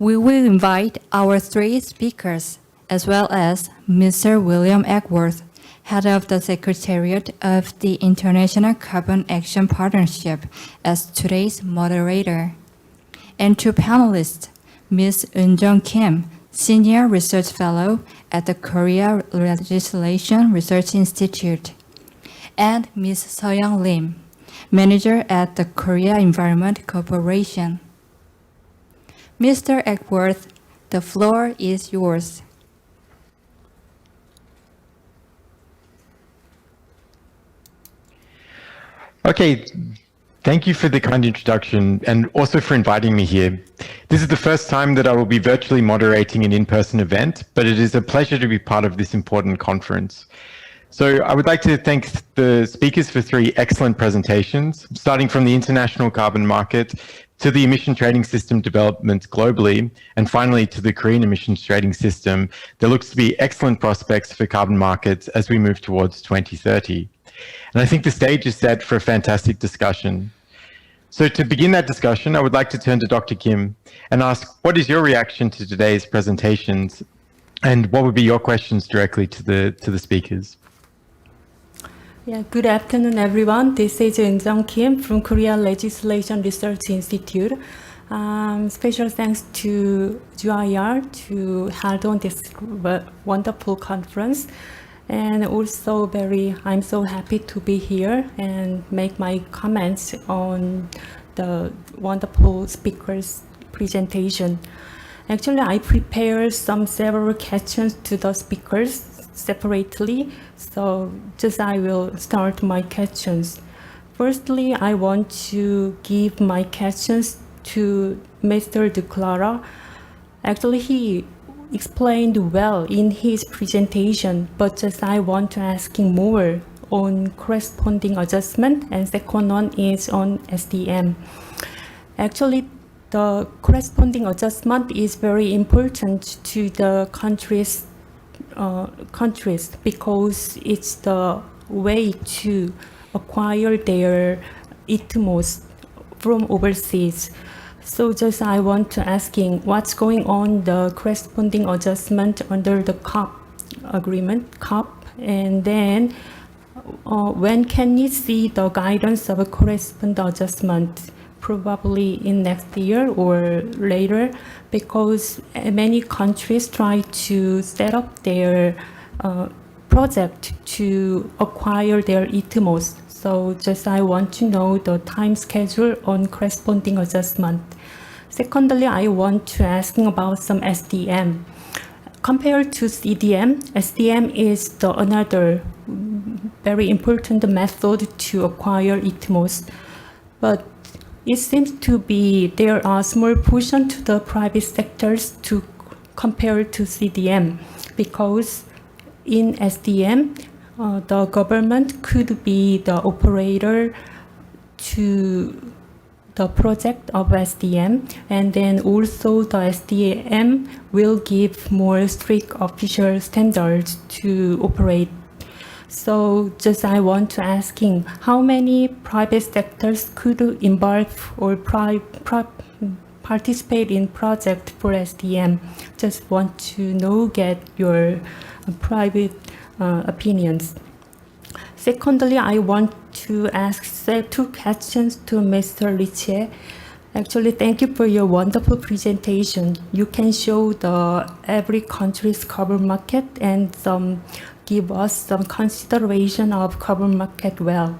We will invite our three speakers, as well as Mr. William Acworth, head of the Secretariat of the International Carbon Action Partnership, as today's moderator. And two panelists, Ms. Eunjung Kim, Senior Research Fellow at the Korea Legislation Research Institute, and Ms. Seoyoung Lim, Manager at the Korea Environment Corporation. Mr. Acworth, the floor is yours. Okay, thank you for the kind introduction and also for inviting me here. This is the first time that I will be virtually moderating an in-person event, but it is a pleasure to be part of this important conference. So I would like to thank the speakers for three excellent presentations, starting from the international carbon market to the emission trading system development globally, and finally to the Korean emissions trading system. There looks to be excellent prospects for carbon markets as we move towards 2030. And I think the stage is set for a fantastic discussion. So to begin that discussion, I would like to turn to Dr. Kim and ask, what is your reaction to today's presentations, and what would be your questions directly to the speakers? Yeah, good afternoon, everyone. This is Eunjung Kim from Korea Legislation Research Institute. Special thanks to GIR to hold on this wonderful conference. And also I'm so happy to be here and make my comments on the wonderful speaker's presentation. Actually, I prepared several questions to the speakers separately, so I will start my questions. Firstly, I want to give my questions to Mr. De Clara. Actually, he explained well in his presentation, but I want to ask him more on corresponding adjustment, and second one is on SDM. Actually, the corresponding adjustment is very important to the countries because it's the way to acquire their ITMOs from overseas. So I want to asking what's going on the corresponding adjustment under the CAP agreement, CAP, and then when can we see the guidance of a corresponding adjustment? Probably in next year or later, because many countries try to set up their project to acquire their ITMOs. So I want to know the time schedule on corresponding adjustment. Secondly, I want to ask about some SDM. Compared to CDM, SDM is another very important method to acquire ITMOs. But it seems to be there are small portion to the private sectors to compare to CDM, because in SDM, the government could be the operator to the project of SDM, and then also the SDM will give more strict official standards to operate. So I want to asking how many private sectors could embark or participate in project for SDM. Just want to get your private opinions. Secondly, I want to ask two questions to Mr. Richie. Actually, thank you for your wonderful presentation. You can show every country's carbon market and give us some consideration of carbon market well.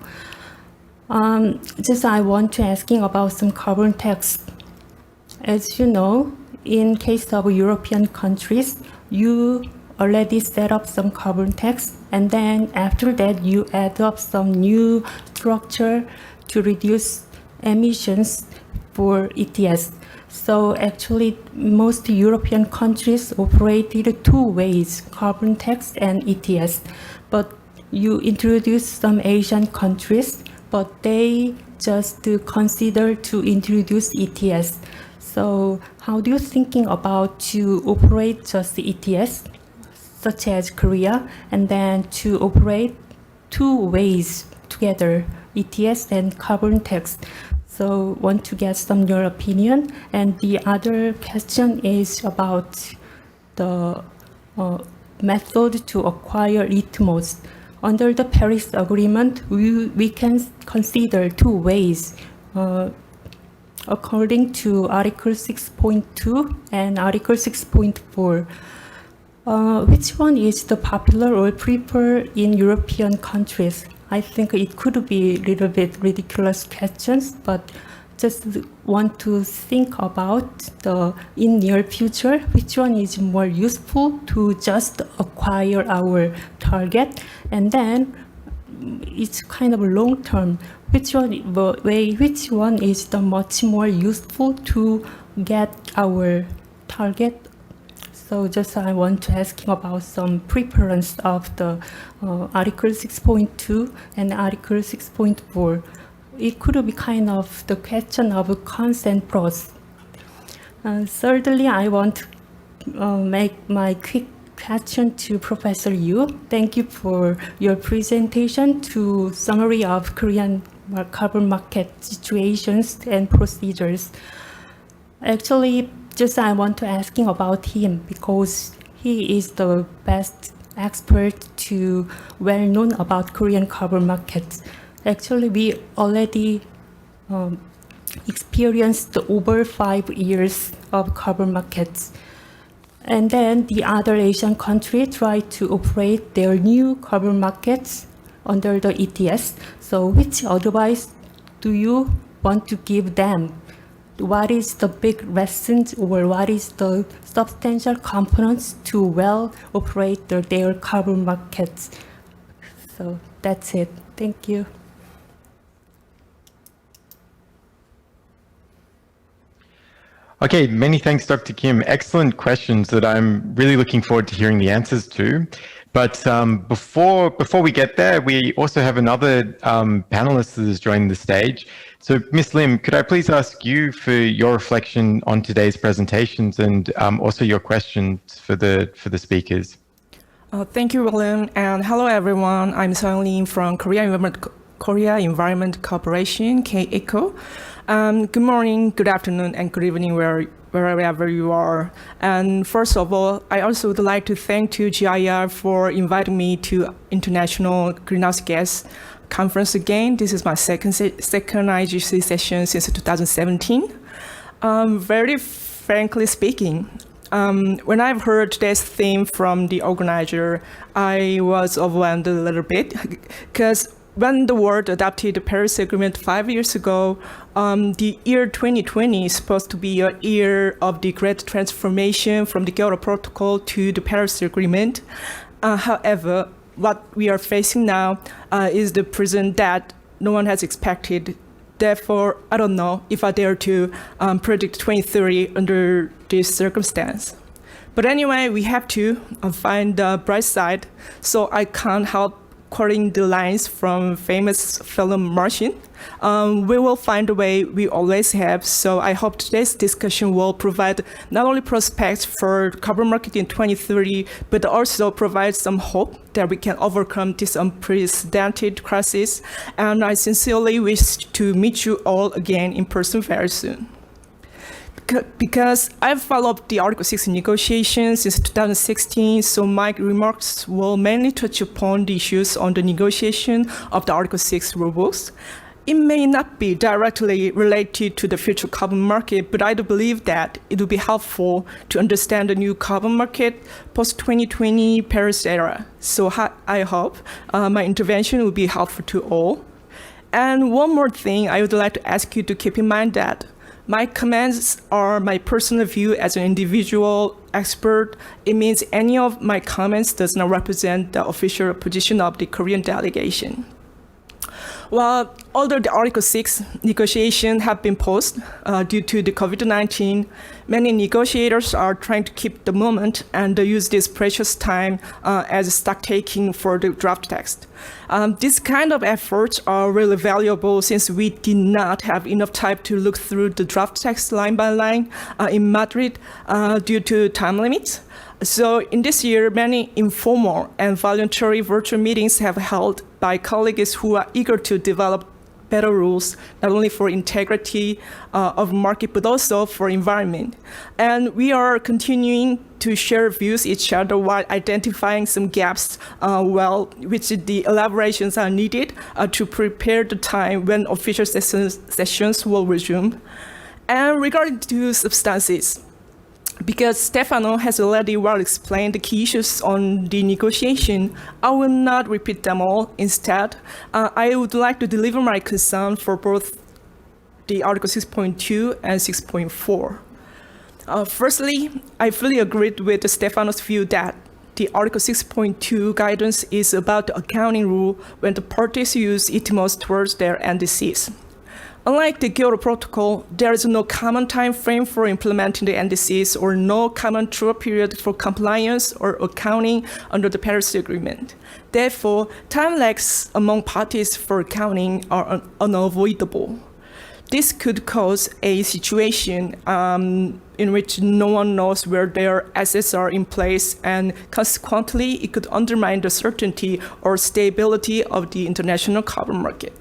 I want to asking about some carbon tax. As you know, in case of European countries, you already set up some carbon tax, and then after that you add up some new structure to reduce emissions for ETS. So actually, most European countries operated two ways, carbon tax and ETS. But you introduce some Asian countries, but they just consider to introduce ETS. So how do you thinking about to operate just the ETS, such as Korea, and then to operate two ways together, ETS and carbon tax. So want to get your opinion. And the other question is about the method to acquire litmus. Under the Paris Agreement, we can consider two ways. According to Article 6.2 and Article 6.4, which one is the popular or preferred in European countries? I think it could be a little bit ridiculous questions, but just want to think about in near future, which one is more useful to just acquire our target, and then it's kind of long term. Which one is the much more useful to get our target? So just I want to ask him about some preference of the Article 6.2 and Article 6.4. It could be kind of the question of consent process. Thirdly, I want to make my quick question to Professor Yu. Thank you for your presentation to summary of Korean carbon market situations and procedures. Actually, just I want to ask him about him because he is the best expert to well known about Korean carbon markets. Actually, we already experienced over 5 years of carbon markets. And then the other Asian countries try to operate their new carbon markets under the ETS. So which advice do you want to give them? What is the big lessons or what is the substantial components to well operate their carbon markets? So that's it. Thank you. Okay, many thanks, Dr. Kim. Excellent questions that I'm really looking forward to hearing the answers to. But before we get there, we also have another panelist that has joined the stage. So, Ms. Lim, could I please ask you for your reflection on today's presentations and also your questions for the speakers? Thank you, William, and hello, everyone. I'm Seoyoung Lim from Korea Environment Corporation, KECO. Good morning, good afternoon, and good evening wherever you are. And first of all, I also would like to thank to GIR for inviting me to International Greenhouse Gas Conference again. This is my second IGC session since 2017. Very frankly speaking, when I've heard today's theme from the organizer, I was overwhelmed a little bit because when the world adopted the Paris Agreement 5 years ago, the year 2020 is supposed to be a year of the great transformation from the Kyoto Protocol to the Paris Agreement. However, what we are facing now is the present that no one has expected. Therefore, I don't know if I dare to predict 2030 under this circumstance. But anyway, we have to find the bright side, so I can't help quoting the lines from famous film Martian. We will find a way we always have, so I hope today's discussion will provide not only prospects for carbon market in 2030, but also provide some hope that we can overcome this unprecedented crisis. And I sincerely wish to meet you all again in person very soon. Because I've followed the Article 6 negotiations since 2016, so my remarks will mainly touch upon the issues on the negotiation of the Article 6 rulebooks. It may not be directly related to the future carbon market, but I do believe that it will be helpful to understand the new carbon market post-2020 Paris era. So I hope my intervention will be helpful to all. And one more thing, I would like to ask you to keep in mind that my comments are my personal view as an individual expert. It means any of my comments does not represent the official position of the Korean delegation. Well, although the Article 6 negotiations have been paused due to the COVID-19, many negotiators are trying to keep the moment and use this precious time as stock-taking for the draft text. These kind of efforts are really valuable since we did not have enough time to look through the draft text line by line in Madrid due to time limits. So in this year, many informal and voluntary virtual meetings have held by colleagues who are eager to develop better rules, not only for integrity of market, but also for environment. And we are continuing to share views each other while identifying some gaps, which the elaborations are needed to prepare the time when official sessions will resume. And regarding to substances, because Stefano has already well explained the key issues on the negotiation, I will not repeat them all. Instead, I would like to deliver my concern for both the Article 6.2 and 6.4. Firstly, I fully agreed with Stefano's view that the Article 6.2 guidance is about the accounting rule when the parties use ITMOS towards their NDCs. Unlike the Kyoto Protocol, there is no common time frame for implementing the NDCs or no common true-up period for compliance or accounting under the Paris Agreement. Therefore, time lags among parties for accounting are unavoidable. This could cause a situation in which no one knows where their assets are in place, and consequently, it could undermine the certainty or stability of the international carbon market.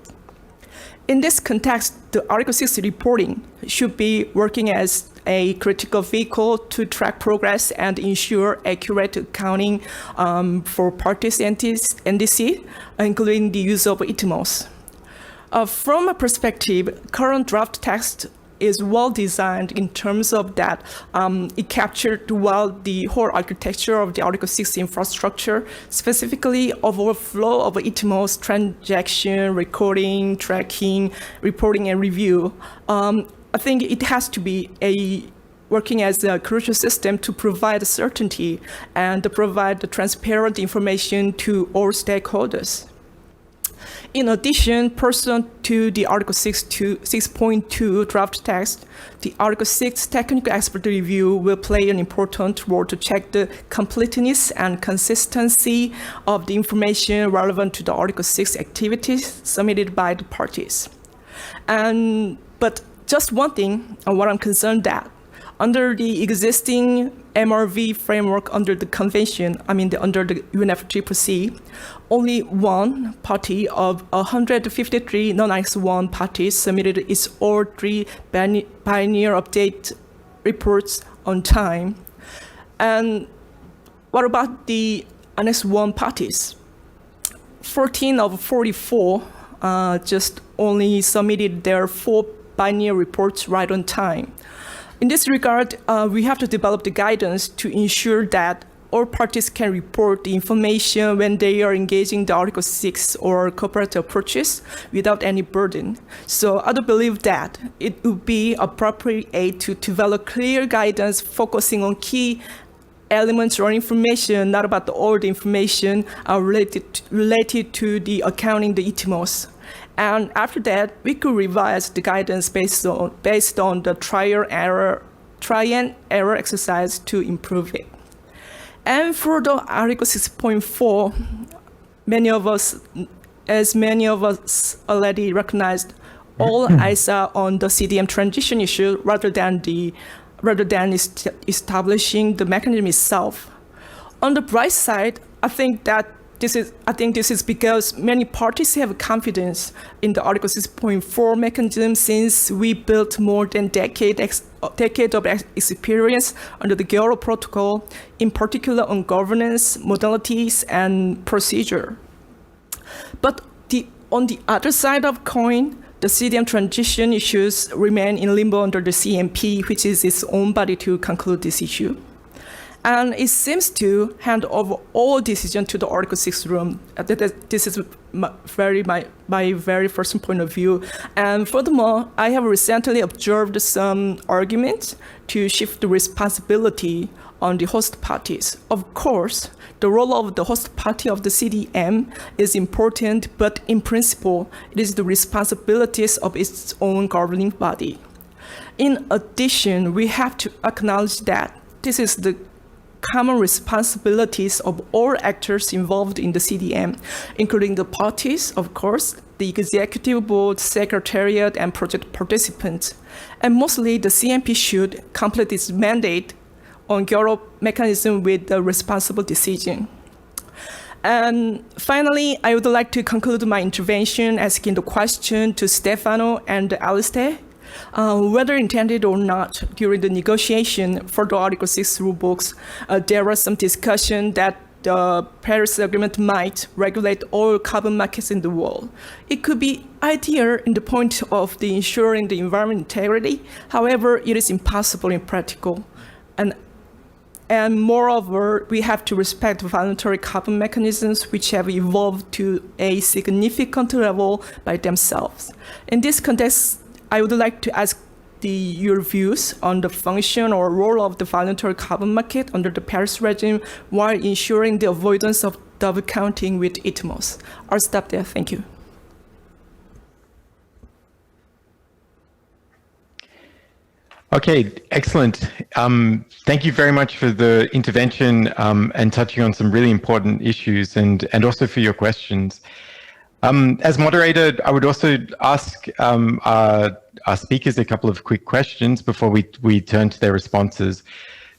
In this context, the Article 6 reporting should be working as a critical vehicle to track progress and ensure accurate accounting for parties' NDC, including the use of ITMOS. From a perspective, current draft text is well designed in terms of that it captured well the whole architecture of the Article 6 infrastructure, specifically overflow of ITMOS transaction, recording, tracking, reporting, and review. I think it has to be working as a crucial system to provide certainty and to provide the transparent information to all stakeholders. In addition, pursuant to the Article 6.2 draft text, the Article 6 technical expert review will play an important role to check the completeness and consistency of the information relevant to the Article 6 activities submitted by the parties. But just one thing, what I'm concerned that, under the existing MRV framework under the convention, under the UNFCCC, only one party of 153 non-Annex 1 parties submitted its all three pioneer update reports on time. And what about the Annex 1 parties? 14 of 44 just only submitted their 4 pioneer reports right on time. In this regard, we have to develop the guidance to ensure that all parties can report the information when they are engaging the Article 6 or cooperative approaches without any burden. So I do believe that it would be appropriate to develop clear guidance focusing on key elements or information, not about all the information related to the accounting, the ITMOS. And after that, we could revise the guidance based on the try and error exercise to improve it. And for the Article 6.4, as many of us already recognized, all eyes are on the CDM transition issue rather than establishing the mechanism itself. On the bright side, I think this is because many parties have confidence in the Article 6.4 mechanism since we built more than a decade of experience under the Kyoto Protocol, in particular on governance, modalities, and procedure. But on the other side of the coin, the CDM transition issues remain in limbo under the CMP, which is its own body to conclude this issue. And it seems to hand over all decisions to the Article 6 room. This is my very first point of view. And furthermore, I have recently observed some arguments to shift the responsibility on the host parties. Of course, the role of the host party of the CDM is important, but in principle, it is the responsibilities of its own governing body. In addition, we have to acknowledge that this is the common responsibilities of all actors involved in the CDM, including the parties, of course, the executive board, secretariat, and project participants. And mostly, the CMP should complete its mandate on Kyoto mechanism with the responsible decision. And finally, I would like to conclude my intervention asking the question to Stefano and Alistair. Whether intended or not, during the negotiation for the Article 6 rulebooks, there was some discussion that the Paris Agreement might regulate all carbon markets in the world. It could be ideal in the point of the ensuring the environment integrity. However, it is impossible in practical. And moreover, we have to respect voluntary carbon mechanisms which have evolved to a significant level by themselves. In this context, I would like to ask your views on the function or role of the voluntary carbon market under the Paris regime while ensuring the avoidance of double counting with ITMOs. I'll stop there. Thank you. Okay, excellent. Thank you very much for the intervention and touching on some really important issues and also for your questions. As moderator, I would also ask our speakers a couple of quick questions before we turn to their responses.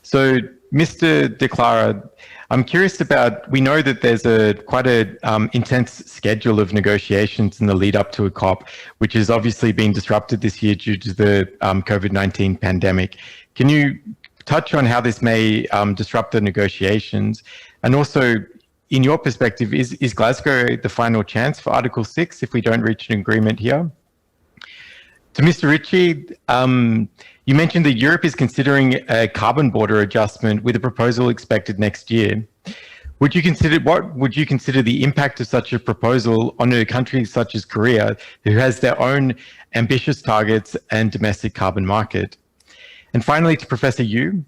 So, Mr. De Clara, I'm curious about, we know that there's quite a intense schedule of negotiations in the lead up to a COP, which has obviously been disrupted this year due to the COVID-19 pandemic. Can you touch on how this may disrupt the negotiations? And also, in your perspective, is Glasgow the final chance for Article 6 if we don't reach an agreement here? To Mr. Ritchie, you mentioned that Europe is considering a carbon border adjustment with a proposal expected next year. What would you consider the impact of such a proposal on a country such as Korea, who has their own ambitious targets and domestic carbon market? And finally, to Professor Yu,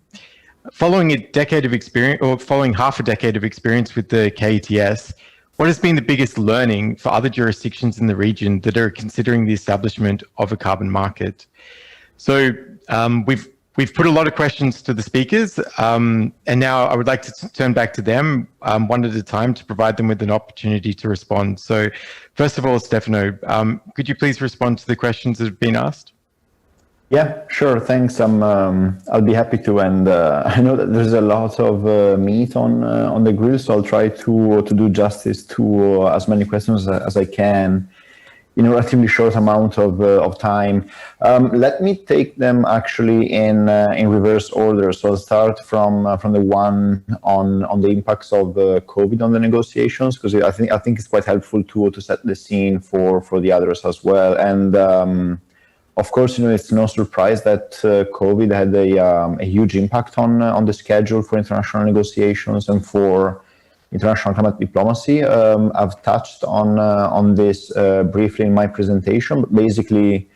following a decade of experience, or following half a decade of experience with the KETS, what has been the biggest learning for other jurisdictions in the region that are considering the establishment of a carbon market? So we've put a lot of questions to the speakers, and now I would like to turn back to them one at a time to provide them with an opportunity to respond. So first of all, Stefano, could you please respond to the questions that have been asked? Yeah, sure. Thanks. I'll be happy to. And I know that there's a lot of meat on the grill, so I'll try to do justice to as many questions as I can in a relatively short amount of time. Let me take them actually in reverse order. So I'll start from the one on the impacts of COVID on the negotiations, because I think it's quite helpful to set the scene for the others as well. And of course, it's no surprise that COVID had a huge impact on the schedule for international negotiations and for international climate diplomacy. I've touched on this briefly in my presentation, but basically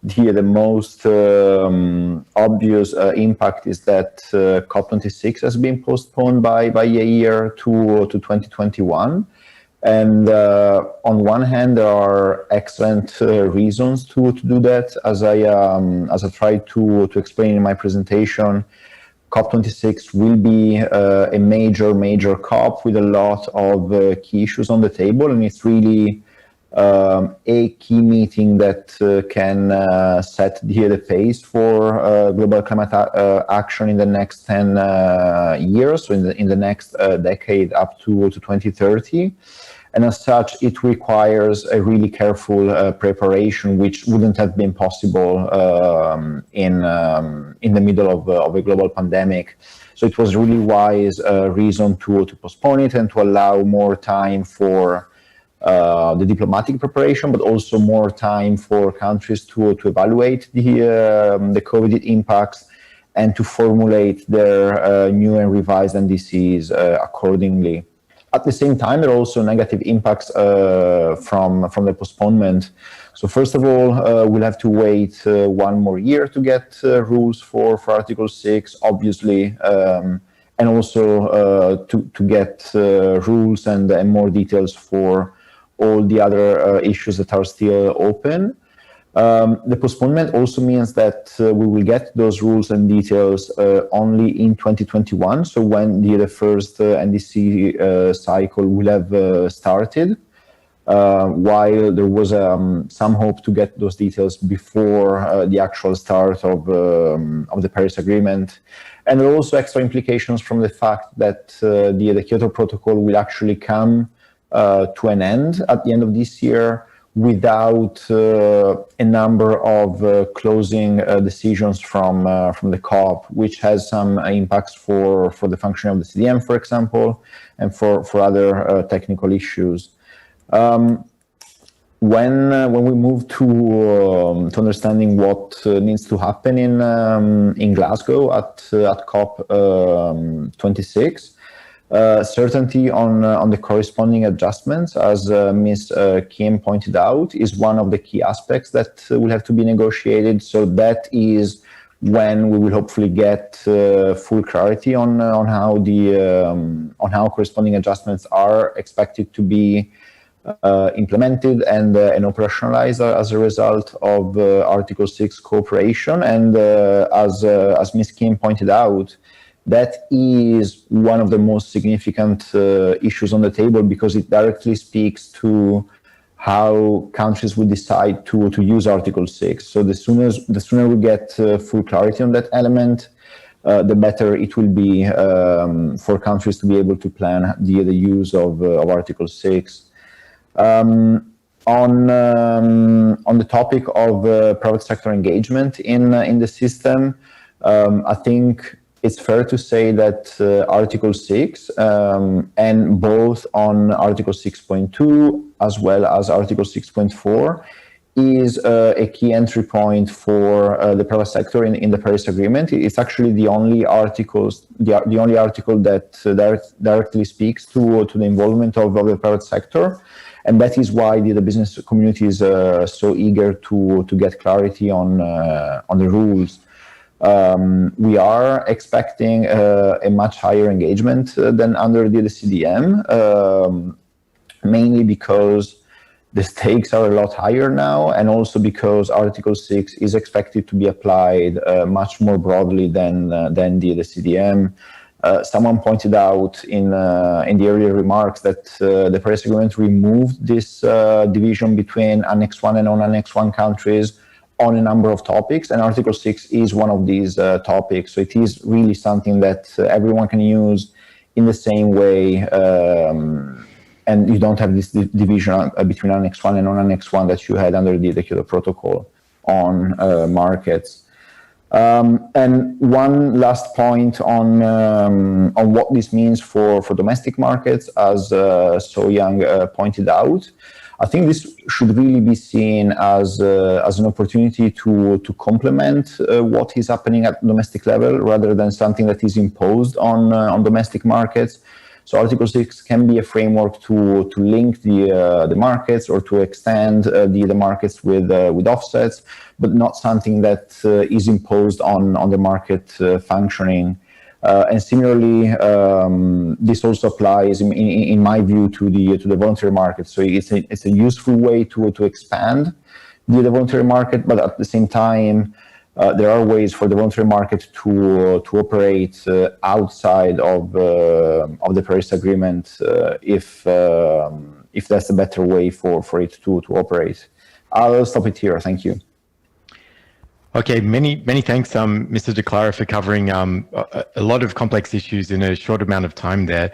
here the most obvious impact is that COP26 has been postponed by a year to 2021. And on one hand, there are excellent reasons to do that. As I tried to explain in my presentation, COP26 will be a major COP with a lot of key issues on the table, and it's really a key meeting that can set the pace for global climate action in the next 10 years, so in the next decade up to 2030. And as such, it requires a really careful preparation, which wouldn't have been possible in the middle of a global pandemic. So it was really wise reason to postpone it and to allow more time for the diplomatic preparation, but also more time for countries to evaluate the COVID impacts and to formulate their new and revised NDCs accordingly. At the same time, there are also negative impacts from the postponement. So first of all, we'll have to wait one more year to get rules for Article 6, obviously, and also to get rules and more details for all the other issues that are still open. The postponement also means that we will get those rules and details only in 2021, so when the first NDC cycle will have started. while there was some hope to get those details before the actual start of the Paris Agreement. And there are also extra implications from the fact that the Kyoto Protocol will actually come to an end at the end of this year without a number of closing decisions from the COP, which has some impacts for the functioning of the CDM, for example, and for other technical issues. When we move to understanding what needs to happen in Glasgow at COP 26, certainty on the corresponding adjustments, as Ms. Kim pointed out, is one of the key aspects that will have to be negotiated. So that is when we will hopefully get full clarity on how corresponding adjustments are expected to be implemented and operationalized as a result of Article 6 cooperation. And as Ms. Kim pointed out, that is one of the most significant issues on the table, because it directly speaks to how countries will decide to use Article 6. So the sooner we get full clarity on that element, the better it will be for countries to be able to plan the use of Article 6. On the topic of private sector engagement in the system, I think it's fair to say that Article 6 and both on Article 6.2 as well as Article 6.4 is a key entry point for the private sector in the Paris Agreement. It's actually the only article that directly speaks to the involvement of the private sector. And that is why the business community is so eager to get clarity on the rules. We are expecting a much higher engagement than under the CDM, mainly because the stakes are a lot higher now, and also because Article 6 is expected to be applied much more broadly than the CDM. Someone pointed out in the earlier remarks that the Paris Agreement removed this division between Annex 1 and non-Annex 1 countries on a number of topics, and Article 6 is one of these topics. So it is really something that everyone can use in the same way, and you don't have this division between Annex 1 and non-Annex 1 that you had under the Kyoto Protocol on markets. And one last point on what this means for domestic markets, as Seoyoung pointed out. I think this should really be seen as an opportunity to complement what is happening at domestic level, rather than something that is imposed on domestic markets. So Article 6 can be a framework to link the markets, or to extend the markets with offsets, but not something that is imposed on the market functioning. And similarly, this also applies, in my view, to the voluntary market. So it's a useful way to expand the voluntary market, but at the same time, there are ways for the voluntary market to operate outside of the Paris Agreement if that's a better way for it to operate. I'll stop it here. Thank you. Okay, many thanks, Mr. De Clara, for covering a lot of complex issues in a short amount of time there.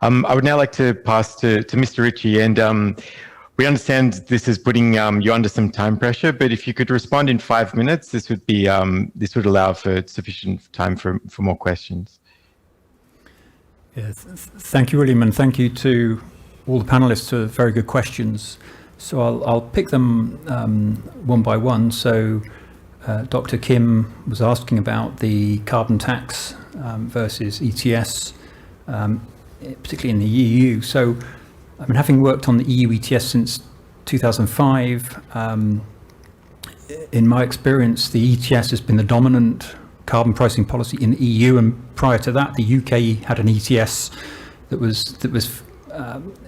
I would now like to pass to Mr. Ritchie, and we understand this is putting you under some time pressure, but if you could respond in 5 minutes, this would allow for sufficient time for more questions. Yeah, thank you, William, and thank you to all the panelists for very good questions. So I'll pick them one by one. So Dr. Kim was asking about the carbon tax versus ETS, particularly in the EU. So, I mean, having worked on the EU ETS since 2005, in my experience, the ETS has been the dominant carbon pricing policy in the EU, and prior to that, the UK had an ETS that was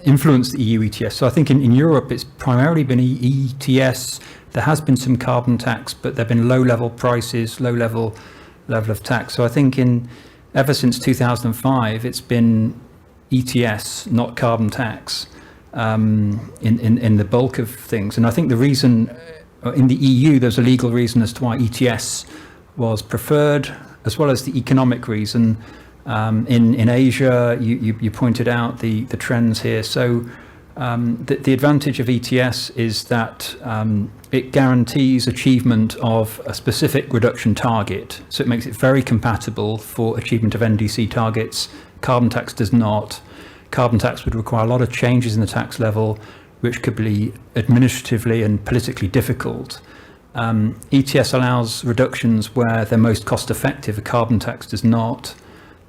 influenced the EU ETS. So I think in Europe, it's primarily been ETS. There has been some carbon tax, but there have been low-level prices, low-level of tax. So I think ever since 2005, it's been ETS, not carbon tax. in the bulk of things. And I think the reason in the EU, there's a legal reason as to why ETS was preferred, as well as the economic reason. In Asia, you pointed out the trends here. So the advantage of ETS is that it guarantees achievement of a specific reduction target. So it makes it very compatible for achievement of NDC targets. Carbon tax does not. Carbon tax would require a lot of changes in the tax level, which could be administratively and politically difficult. ETS allows reductions where they're most cost effective. A carbon tax does not.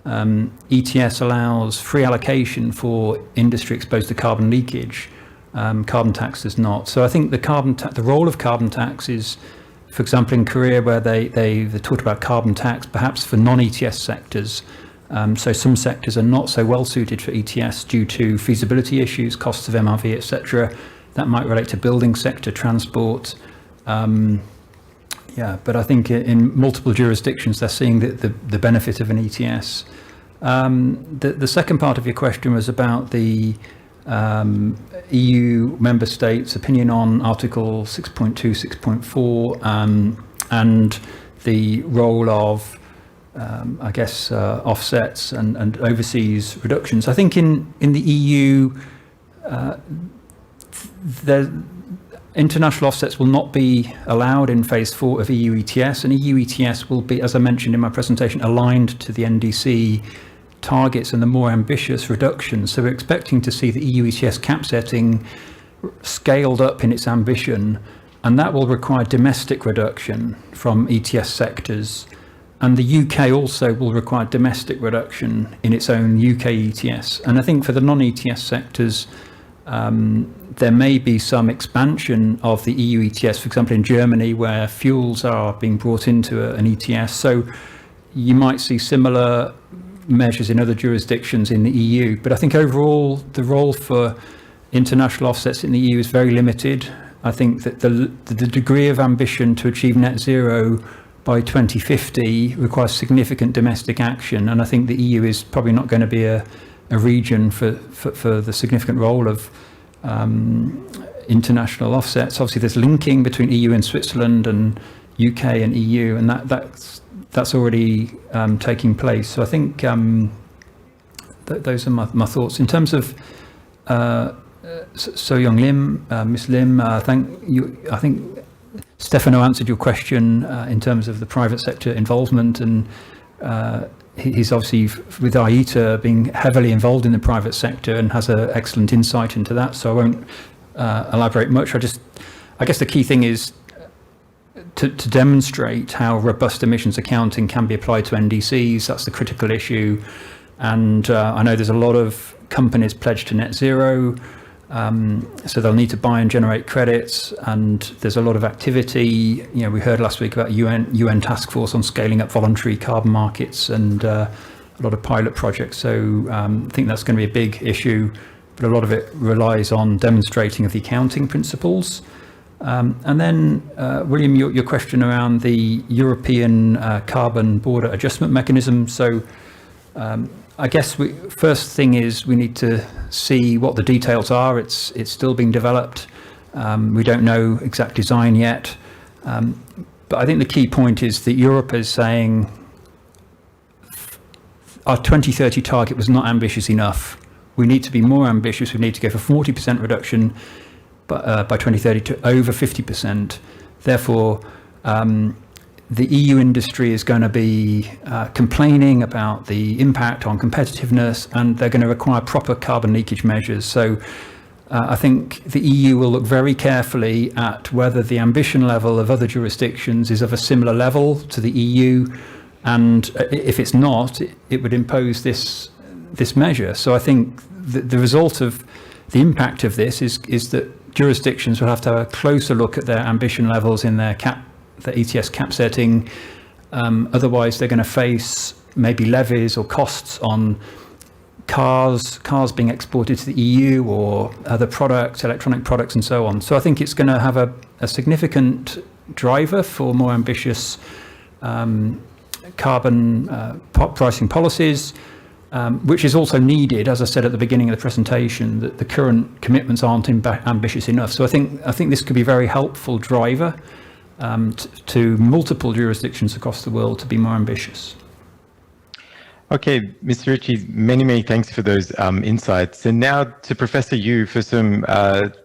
ETS allows free allocation for industry exposed to carbon leakage. Carbon tax does not. So I think the role of carbon tax is, for example, in Korea, where they talked about carbon tax, perhaps for non-ETS sectors. So some sectors are not so well suited for ETS due to feasibility issues, costs of MRV, etc. That might relate to building sector, transport. But I think in multiple jurisdictions, they're seeing the benefit of an ETS. The second part of your question was about the EU member states' opinion on Article 6.2, 6.4, and the role of offsets and overseas reductions. I think in the EU, international offsets will not be allowed in phase 4 of EU ETS, and EU ETS will be, as I mentioned in my presentation, aligned to the NDC targets and the more ambitious reductions. So we're expecting to see the EU ETS cap setting scaled up in its ambition, and that will require domestic reduction from ETS sectors. And the UK also will require domestic reduction in its own UK ETS. And I think for the non-ETS sectors, there may be some expansion of the EU ETS, for example, in Germany, where fuels are being brought into an ETS. So you might see similar measures in other jurisdictions in the EU. But I think overall, the role for international offsets in the EU is very limited. I think that the degree of ambition to achieve net zero by 2050 requires significant domestic action. And I think the EU is probably not going to be a region for the significant role of international offsets. Obviously, there's linking between EU and Switzerland and UK and EU, and that's already taking place. So I think those are my thoughts. In terms of Seoyoung Lim, Ms. Lim, thank you. I think Stefano answered your question in terms of the private sector involvement, and he's obviously, with IETA, being heavily involved in the private sector and has an excellent insight into that, so I won't elaborate much. I guess the key thing is to demonstrate how robust emissions accounting can be applied to NDCs. That's the critical issue. And I know there's a lot of companies pledged to net zero, so they'll need to buy and generate credits, and there's a lot of activity. We heard last week about UN task force on scaling up voluntary carbon markets, and a lot of pilot projects. So I think that's going to be a big issue, but a lot of it relies on demonstrating of the accounting principles. And then, William, your question around the European carbon border adjustment mechanism. So I guess first thing is we need to see what the details are. It's still being developed. We don't know exact design yet. But I think the key point is that Europe is saying our 2030 target was not ambitious enough. We need to be more ambitious. We need to go for 40% reduction by 2030 to over 50%. Therefore, the EU industry is going to be complaining about the impact on competitiveness, and they're going to require proper carbon leakage measures. So I think the EU will look very carefully at whether the ambition level of other jurisdictions is of a similar level to the EU, and if it's not, it would impose this measure. So I think the result of the impact of this is that jurisdictions will have to have a closer look at their ambition levels in their ETS cap setting. Otherwise, they're going to face maybe levies or costs on cars being exported to the EU, or other products, electronic products, and so on. So I think it's going to have a significant driver for more ambitious carbon pricing policies. which is also needed, as I said at the beginning of the presentation, that the current commitments aren't ambitious enough. So I think this could be a very helpful driver to multiple jurisdictions across the world to be more ambitious. Okay, Mr. Ritchie, many thanks for those insights. And now to Professor Yu for some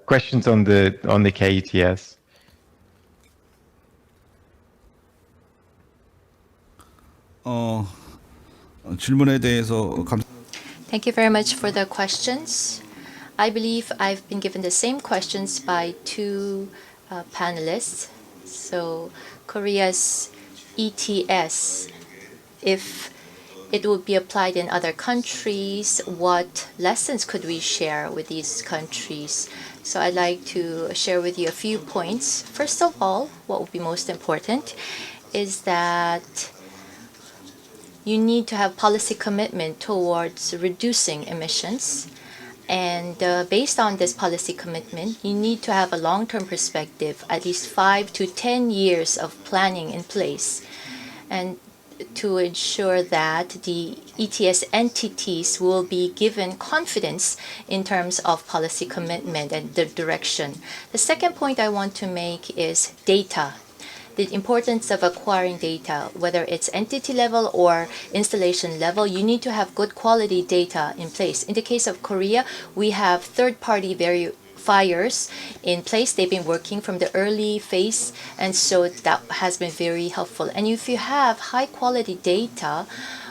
questions on the KETS. 질문에 대해서 Thank you very much for the questions. I believe I've been given the same questions by two panelists. So Korea's ETS, if it would be applied in other countries, what lessons could we share with these countries? So I'd like to share with you a few points. First of all, what would be most important is that you need to have policy commitment towards reducing emissions. And based on this policy commitment, you need to have a long-term perspective, at least 5 to 10 years of planning in place, and to ensure that the ETS entities will be given confidence in terms of policy commitment and the direction. The second point I want to make is data. The importance of acquiring data, whether it's entity level or installation level, you need to have good quality data in place. In the case of Korea, we have third-party verifiers in place. They've been working from the early phase, and so that has been very helpful. And if you have high-quality data,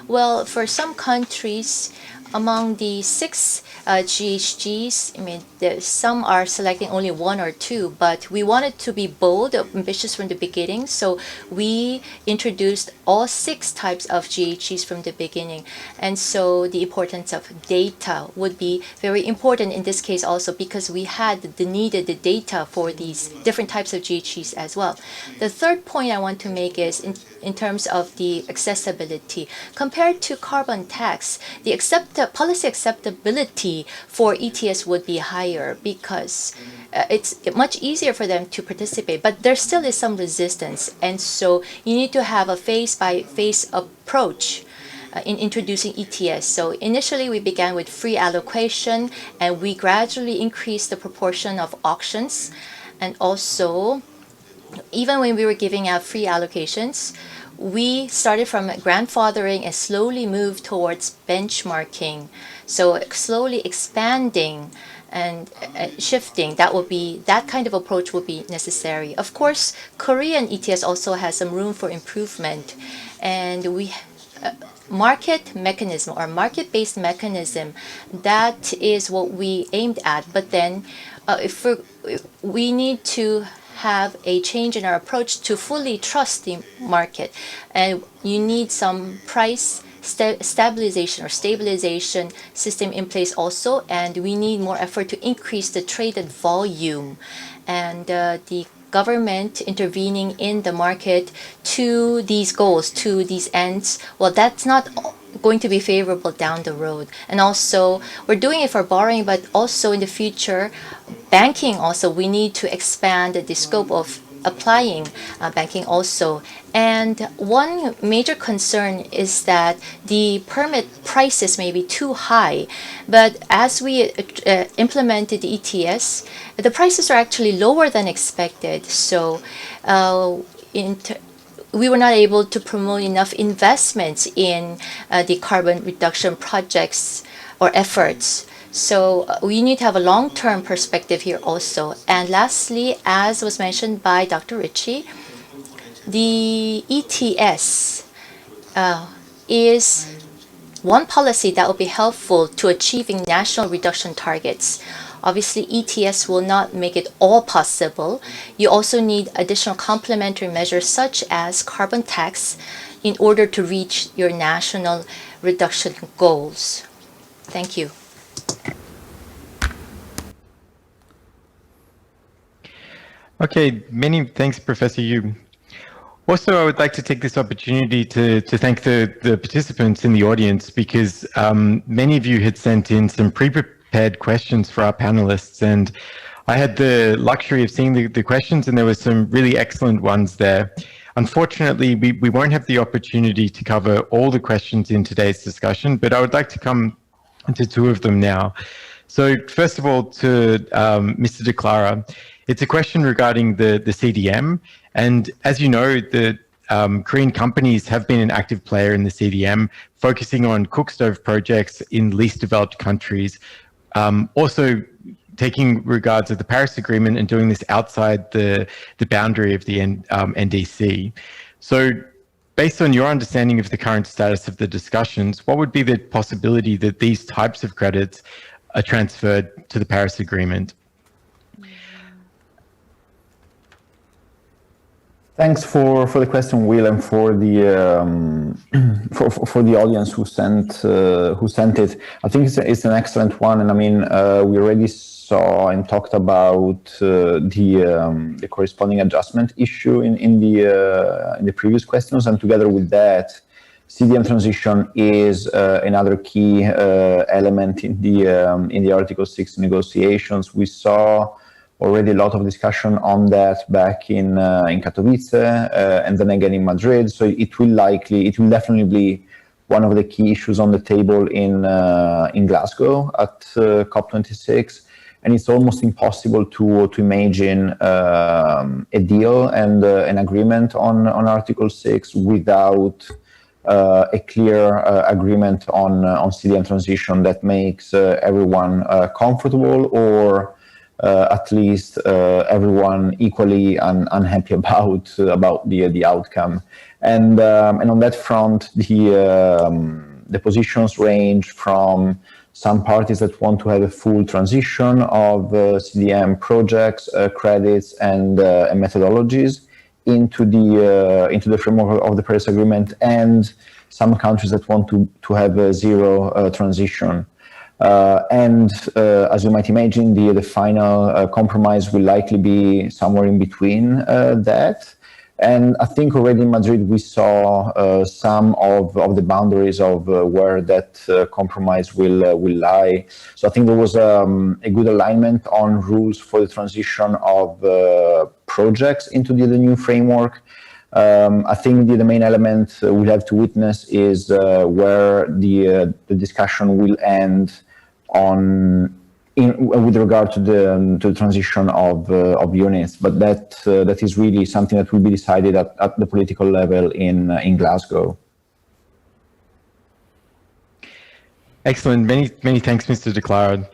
well, for some countries, among the 6 GHGs, I mean, some are selecting only 1 or 2, but we wanted to be bold, ambitious from the beginning, so we introduced all 6 types of GHGs from the beginning. And so the importance of data would be very important in this case also, because we had the needed data for these different types of GHGs as well. The third point I want to make is in terms of the accessibility. Compared to carbon tax, the policy acceptability for ETS would be higher because it's much easier for them to participate, but there still is some resistance. And so you need to have a phase-by-phase approach in introducing ETS. So initially we began with free allocation, and we gradually increased the proportion of auctions. And also, even when we were giving out free allocations, we started from grandfathering and slowly moved towards benchmarking. So slowly expanding and shifting, that kind of approach would be necessary. Of course, Korean ETS also has some room for improvement, and we market mechanism or market-based mechanism, that is what we aimed at. But then if we need to have a change in our approach to fully trust the market, and you need some price stabilization or stabilization system in place also, and we need more effort to increase the traded volume, and the government intervening in the market to these goals, to these ends, well, that's not going to be favorable down the road. And also, we're doing it for borrowing, but also in the future, banking also, we need to expand the scope of applying banking also. And one major concern is that the permit prices may be too high, but as we implemented the ETS, the prices are actually lower than expected. So we were not able to promote enough investments in the carbon reduction projects or efforts. So we need to have a long-term perspective here also. And lastly, as was mentioned by Dr. Ritchie, the ETS is one policy that will be helpful to achieving national reduction targets. Obviously, ETS will not make it all possible. You also need additional complementary measures such as carbon tax in order to reach your national reduction goals. Thank you. Okay, many thanks, Professor Yu. Also, I would like to take this opportunity to thank the participants in the audience, because many of you had sent in some pre-prepared questions for our panelists, and I had the luxury of seeing the questions, and there were some really excellent ones there. Unfortunately, we won't have the opportunity to cover all the questions in today's discussion, but I would like to come to two of them now. So first of all, to Mr. De Clara, it's a question regarding the CDM. And as you know, the Korean companies have been an active player in the CDM, focusing on cook stove projects in least developed countries. Also taking regards of the Paris Agreement and doing this outside the boundary of the NDC. So based on your understanding of the current status of the discussions, what would be the possibility that these types of credits are transferred to the Paris Agreement? Thanks for the question, Will, and for the for the audience who sent it. I think it's an excellent one, and I mean we already saw and talked about the corresponding adjustment issue in the previous questions, and together with that, CDM transition is another key element in the Article 6 negotiations. We saw already a lot of discussion on that back in Katowice and then again in Madrid. So it will definitely be one of the key issues on the table in Glasgow at COP26. And it's almost impossible to imagine a deal and an agreement on Article 6 without a clear agreement on CDM transition that makes everyone comfortable, or at least everyone equally unhappy about the outcome. And on that front, the positions range from some parties that want to have a full transition of CDM projects, credits, and methodologies into the framework of the Paris Agreement, and some countries that want to have a zero transition. As you might imagine, the final compromise will likely be somewhere in between that. And I think already in Madrid we saw some of the boundaries of where that compromise will lie. So I think there was a good alignment on rules for the transition of projects into the new framework. I think the main element we'll have to witness is where the discussion will end with regard to the transition of units, but that is really something that will be decided at the political level in Glasgow. Excellent. Many thanks, Mr. De Clara.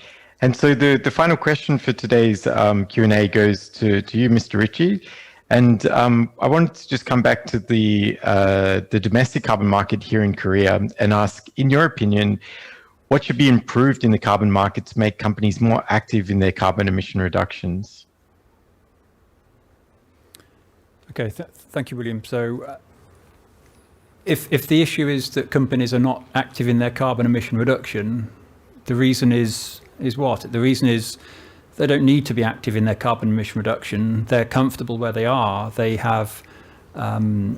And so the final question for today's Q&A goes to you, Mr. Ritchie. And I wanted to just come back to the domestic carbon market here in Korea and ask, in your opinion, what should be improved in the carbon market to make companies more active in their carbon emission reductions? Okay, thank you, William. So if the issue is that companies are not active in their carbon emission reduction, the reason is what? The reason is they don't need to be active in their carbon emission reduction. They're comfortable where they are. They have no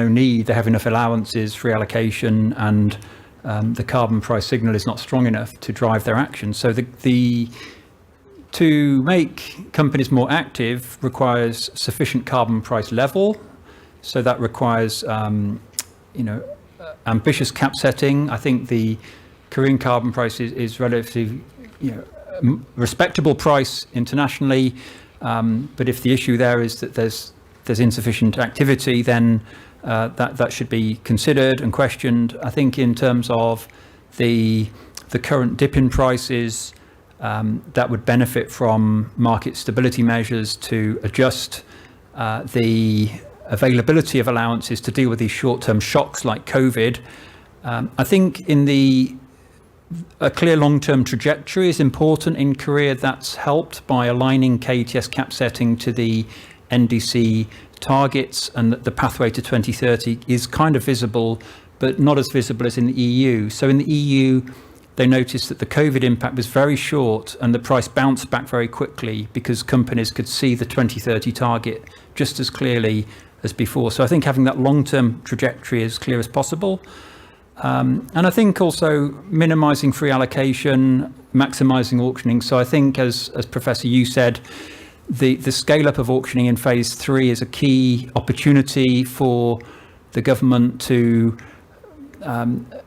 need. They have enough allowances, free allocation, and the carbon price signal is not strong enough to drive their action. So to make companies more active requires sufficient carbon price level. So that requires ambitious cap setting. I think the Korean carbon price is relatively respectable price internationally. But if the issue there is that there's insufficient activity, then that should be considered and questioned. I think in terms of the current dip in prices, that would benefit from market stability measures to adjust the availability of allowances to deal with these short-term shocks like COVID. I think a clear long-term trajectory is important in Korea. That's helped by aligning KETS cap setting to the NDC targets, and the pathway to 2030 is kind of visible, but not as visible as in the EU. So in the EU, they noticed that the COVID impact was very short and the price bounced back very quickly because companies could see the 2030 target just as clearly as before. So I think having that long-term trajectory as clear as possible. And I think also minimizing free allocation, maximizing auctioning. So I think, as Professor Yu said, the scale up of auctioning in phase 3 is a key opportunity for the government to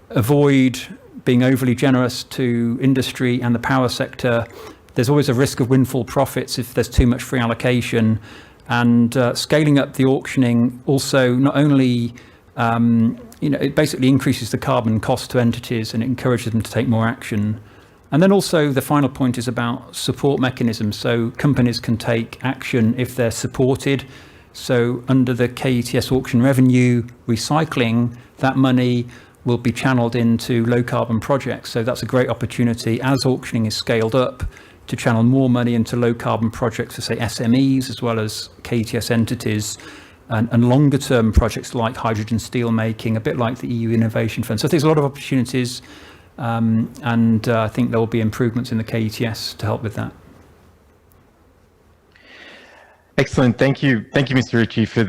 avoid being overly generous to industry and the power sector. There's always a risk of windfall profits if there's too much free allocation. And scaling up the auctioning also not only, it basically increases the carbon cost to entities and it encourages them to take more action. And then also the final point is about support mechanisms. So companies can take action if they're supported. So under the KETS auction revenue recycling, that money will be channeled into low carbon projects. So that's a great opportunity as auctioning is scaled up to channel more money into low carbon projects for, say, SMEs as well as KETS entities, and longer term projects like hydrogen steel making, a bit like the EU Innovation Fund. So there's a lot of opportunities, and I think there will be improvements in the KETS to help with that. Excellent. Thank you, Mr. Ritchie, for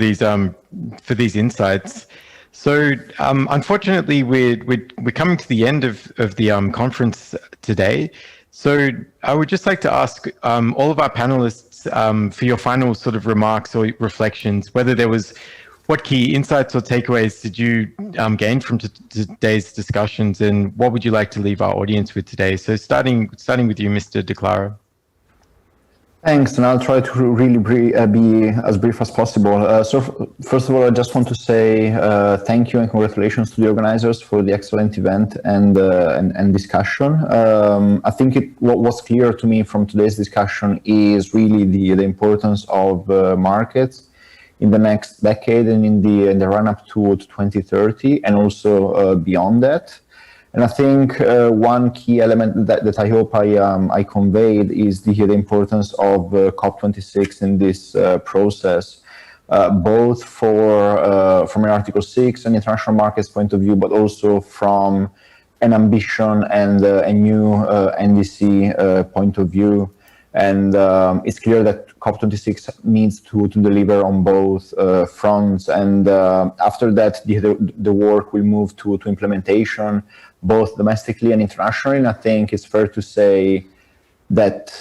these insights. So unfortunately, we're coming to the end of the conference today. So I would just like to ask all of our panelists for your final sort of remarks or reflections, what key insights or takeaways did you gain from today's discussions, and what would you like to leave our audience with today? So starting with you, Mr. De Clara. Thanks, and I'll try to really be as brief as possible. So first of all, I just want to say thank you and congratulations to the organizers for the excellent event and discussion. I think what was clear to me from today's discussion is really the importance of markets in the next decade and in the run-up to 2030, and also beyond that. And I think one key element that I hope I conveyed is the importance of COP26 in this process, both from an Article 6 and international markets point of view, but also from an ambition and a new NDC point of view. And it's clear that COP26 needs to deliver on both fronts. And after that, the work will move to implementation, both domestically and internationally. And I think it's fair to say that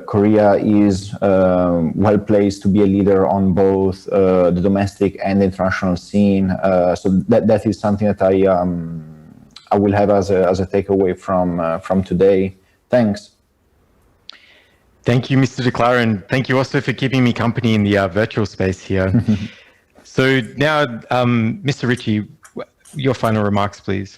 Korea is well placed to be a leader on both the domestic and the international scene. So that is something that I will have as a takeaway from today. Thanks. Thank you, Mr. De Clara, and thank you also for keeping me company in the virtual space here. So now, Mr. Ritchie, your final remarks, please.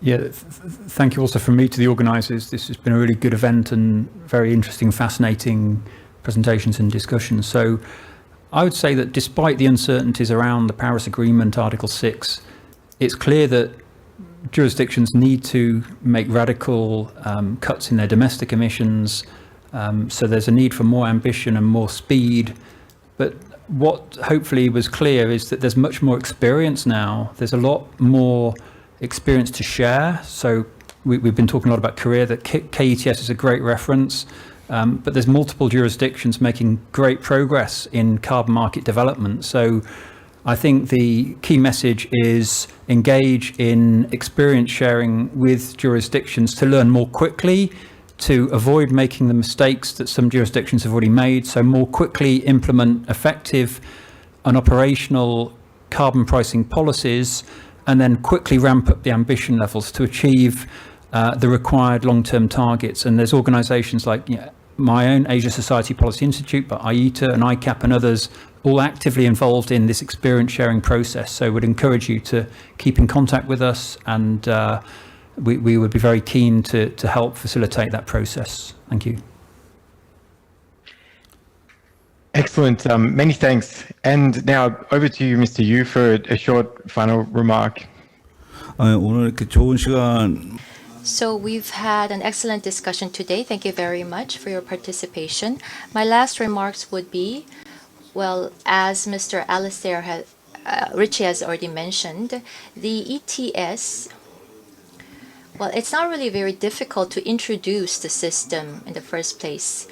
Yeah, thank you also from me to the organisers. This has been a really good event and very interesting, fascinating presentations and discussions. So I would say that despite the uncertainties around the Paris Agreement, Article 6, it's clear that jurisdictions need to make radical cuts in their domestic emissions. So there's a need for more ambition and more speed. But what hopefully was clear is that there's much more experience now. There's a lot more experience to share. So we've been talking a lot about Korea, that KETS is a great reference, but there's multiple jurisdictions making great progress in carbon market development. So I think the key message is engage in experience sharing with jurisdictions to learn more quickly, to avoid making the mistakes that some jurisdictions have already made, so more quickly implement effective and operational carbon pricing policies, and then quickly ramp up the ambition levels to achieve the required long-term targets. And there's organizations like my own Asia Society Policy Institute, but IETA and ICAP and others, all actively involved in this experience sharing process. So would encourage you to keep in contact with us, and we would be very keen to help facilitate that process. Thank you. Excellent. Many thanks. And now over to you, Mr. Yu, for a short final remark. 오늘 이렇게 좋은 시간. So we've had an excellent discussion today. Thank you very much for your participation. My last remarks would be, well, as Mr. Alistair Ritchie has already mentioned, the ETS, well, it's not really very difficult to introduce the system in the first place.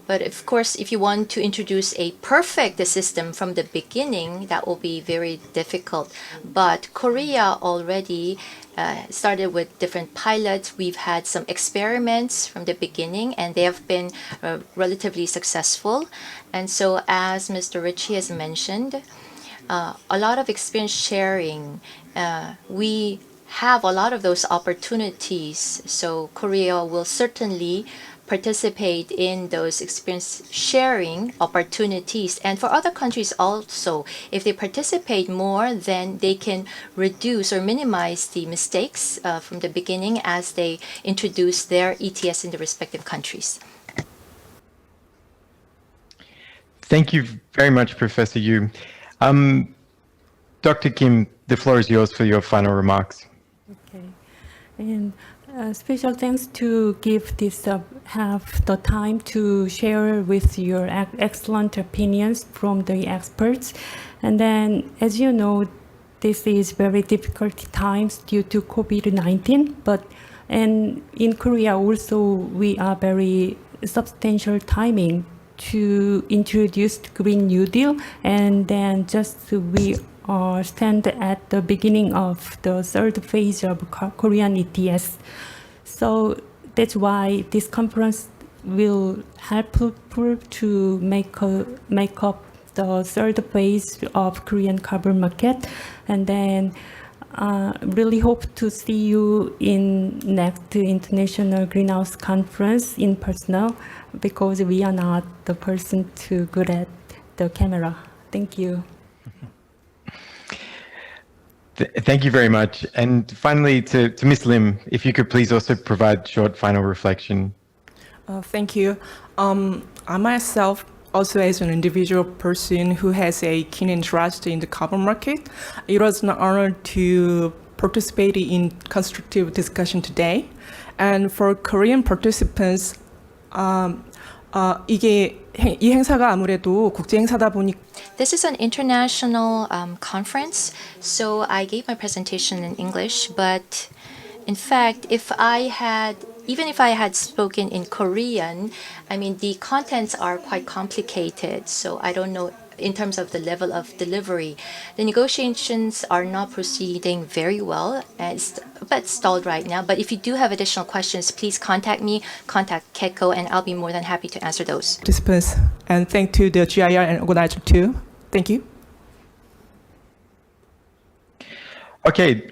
But of course, if you want to introduce a perfect system from the beginning, that will be very difficult. But Korea already started with different pilots. We've had some experiments from the beginning, and they have been relatively successful. And so, as Mr. Ritchie has mentioned, a lot of experience sharing. We have a lot of those opportunities. So Korea will certainly participate in those experience sharing opportunities. And for other countries also, if they participate more, then they can reduce or minimize the mistakes from the beginning as they introduce their ETS in the respective countries. Thank you very much, Professor Yu. Dr. Kim, the floor is yours for your final remarks. Okay, and special thanks to give this have the time to share with your excellent opinions from the experts. And then, as you know, this is very difficult times due to COVID-19. And in Korea also, we are very substantial timing to introduce Green New Deal, and then just we stand at the beginning of the third phase of Korean ETS. So that's why this conference will helpful to make up the third phase of Korean carbon market, and then really hope to see you in next International Greenhouse Conference in person, because we are not the person too good at the camera. Thank you. Thank you very much. And finally, to Ms. Lim, if you could please also provide short final reflection. Thank you. I myself, also as an individual person who has a keen interest in the carbon market, it was an honor to participate in constructive discussion today. And for Korean participants, 이 행사가 아무래도 국제 행사다 보니까 This is an international conference, so I gave my presentation in English, but in fact, even if I had spoken in Korean, I mean, the contents are quite complicated, so I don't know in terms of the level of delivery. The negotiations are not proceeding very well, it's a bit stalled right now, but if you do have additional questions, please contact me, contact KECO, and I'll be more than happy to answer those. Participants, and thank to the GIR and organizer too. Thank you. Okay,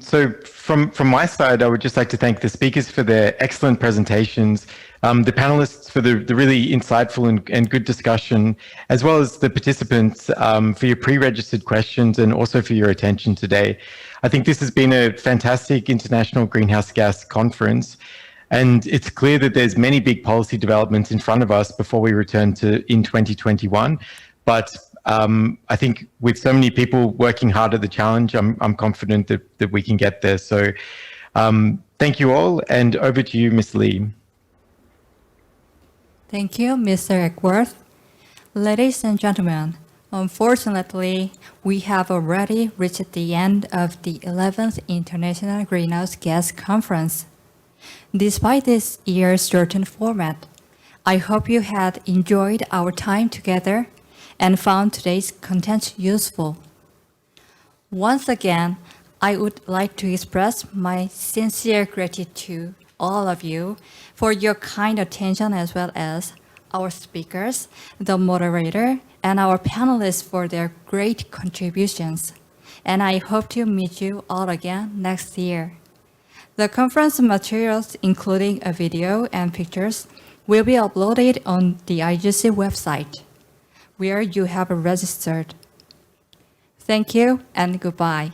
so from my side, I would just like to thank the speakers for their excellent presentations, the panelists for the really insightful and good discussion, as well as the participants for your pre-registered questions and also for your attention today. I think this has been a fantastic international greenhouse gas conference, and it's clear that there's many big policy developments in front of us before we return to in 2021. But I think with so many people working hard at the challenge, I'm confident that we can get there. So thank you all, and over to you, Ms. Lee. Thank you, Mr. Acworth. Ladies and gentlemen, unfortunately, we have already reached the end of the 11th International Greenhouse Gas Conference. Despite this year's shortened format, I hope you had enjoyed our time together and found today's content useful. Once again, I would like to express my sincere gratitude to all of you for your kind attention, as well as our speakers, the moderator, and our panelists for their great contributions. And I hope to meet you all again next year. The conference materials, including a video and pictures, will be uploaded on the IGC website, where you have registered. Thank you and goodbye.